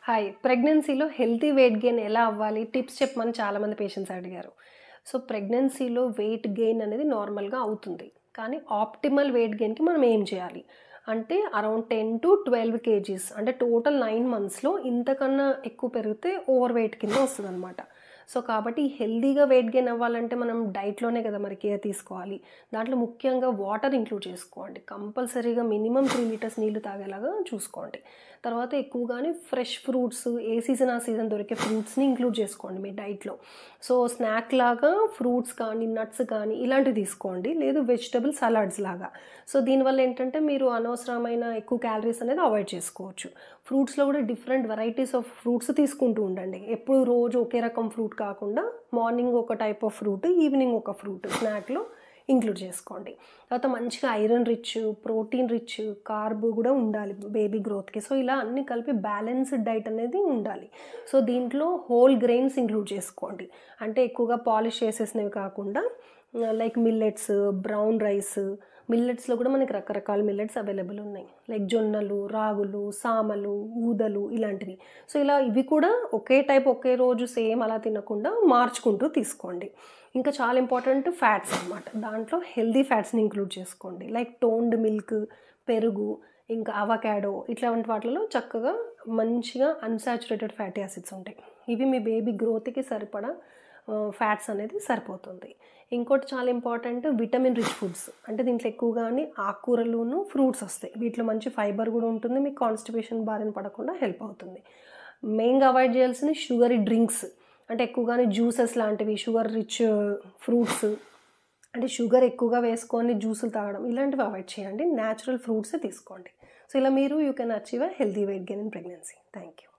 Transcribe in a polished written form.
Hi. ప్రెగ్నెన్సీలో healthy weight gain ఎలా అవ్వాలి? టిప్స్ చెప్పమని చాలామంది పేషెంట్స్ అడిగారు. సో, ప్రెగ్నెన్సీలో వెయిట్ గెయిన్ అనేది నార్మల్‌గా అవుతుంది. కానీ ఆప్టిమల్ వెయిట్ గెయిన్‌కి మనం ఏం చేయాలి? అంటే అరౌండ్ 10-12 కేజీస్ అంటే టోటల్ 9 మంత్స్‌లో ఇంతకన్నా ఎక్కువ పెరిగితే ఓవర్ వెయిట్ కింద వస్తదనమాట. సో, కాబట్టి హెల్తీగా వెయిట్ గెయిన్ అవ్వాలంటే మనం డైట్‌లోనే కదా మరి కేర్ తీసుకోవాలి. దాంట్లో ముఖ్యంగా వాటర్ ఇంక్లూడ్ చేసుకోండి. కంపల్సరీగా మినిమమ్ 3 లీటర్స్ నీళ్లు తాగేలాగా చూసుకోండి. తర్వాత ఎక్కువగానే ఫ్రెష్ ఫ్రూట్స్ ఏ సీజన్ ఆ సీజన్ దొరికే ఫ్రూట్స్‌ని ఇంక్లూడ్ చేసుకోండి మీ డైట్‌లో. సో, స్నాక్ లాగా ఫ్రూట్స్ కానీ, నట్స్ కానీ ఇలాంటివి తీసుకోండి. లేదు వెజిటబుల్ సలాడ్స్ లాగా. సో, దీనివల్ల ఏంటంటే మీరు అనవసరమైన ఎక్కువ క్యాలరీస్ అనేది అవాయిడ్ చేసుకోవచ్చు. ఫ్రూట్స్‌లో కూడా డిఫరెంట్ వెరైటీస్ ఆఫ్ ఫ్రూట్స్ తీసుకుంటూ ఉండండి. ఎప్పుడు రోజు ఒకే రకం ఫ్రూట్ కాకుండా మార్నింగ్ ఒక టైప్ ఆఫ్ ఫ్రూట్, ఈవినింగ్ ఒక ఫ్రూట్ స్నాక్‌లో ఇంక్లూడ్ చేసుకోండి. తర్వాత మంచిగా iron rich, protein rich, carb కూడా ఉండాలి బేబీ గ్రోత్‌కి. సో, ఇలా అన్నీ కలిపి బ్యాలెన్స్డ్ డైట్ అనేది ఉండాలి. సో, దీంట్లో హోల్ గ్రెయిన్స్ ఇంక్లూడ్ చేసుకోండి. అంటే ఎక్కువగా పాలిష్ చేసేసినవి కాకుండా లైక్ మిల్లెట్స్, బ్రౌన్ రైస్, మిల్లెట్స్‌లో కూడా మనకి రకరకాల మిల్లెట్స్ అవైలబుల్ ఉన్నాయి. లైక్ జొన్నలు, రాగులు, సామలు, ఊదలు ఇలాంటివి. సో, ఇలా ఇవి కూడా ఒకే టైప్ ఒకే రోజు సేమ్ అలా తినకుండా మార్చుకుంటూ తీసుకోండి. ఇంకా చాలా ఇంపార్టెంట్ ఫ్యాట్స్ అనమాట. దాంట్లో హెల్తీ ఫ్యాట్స్‌ని ఇంక్లూడ్ చేసుకోండి. లైక్ టోన్డ్ మిల్క్, పెరుగు, ఇంకా అవకాడో ఇట్లాంటి వాటిలో చక్కగా మంచిగా అన్‌సాచురేటెడ్ ఫ్యాటీ యాసిడ్స్ ఉంటాయి. ఇవి మీ బేబీ గ్రోత్‌కి సరిపడా ఫ్యాట్స్ అనేది సరిపోతుంది. ఇంకోటి చాలా ఇంపార్టెంట్ విటమిన్ రిచ్ ఫుడ్స్. అంటే దీంట్లో ఎక్కువగానే ఆకుకూరలును, ఫ్రూట్స్ వస్తాయి. వీటిలో మంచి ఫైబర్ కూడా ఉంటుంది. మీకు కాన్‌స్టిపేషన్ బారిన పడకుండా హెల్ప్ అవుతుంది. మెయిన్‌గా అవాయిడ్ చేయాల్సినవి షుగరీ డ్రింక్స్. అంటే ఎక్కువగానే జ్యూసెస్ లాంటివి, షుగర్ రిచ్ ఫ్రూట్స్ అంటే షుగర్ ఎక్కువగా వేసుకొని జ్యూసులు తాగడం ఇలాంటివి అవాయిడ్ చేయండి. న్యాచురల్ ఫ్రూట్సే తీసుకోండి. సో, ఇలా మీరు you can achieve a healthy weight gain in pregnancy. Thank you.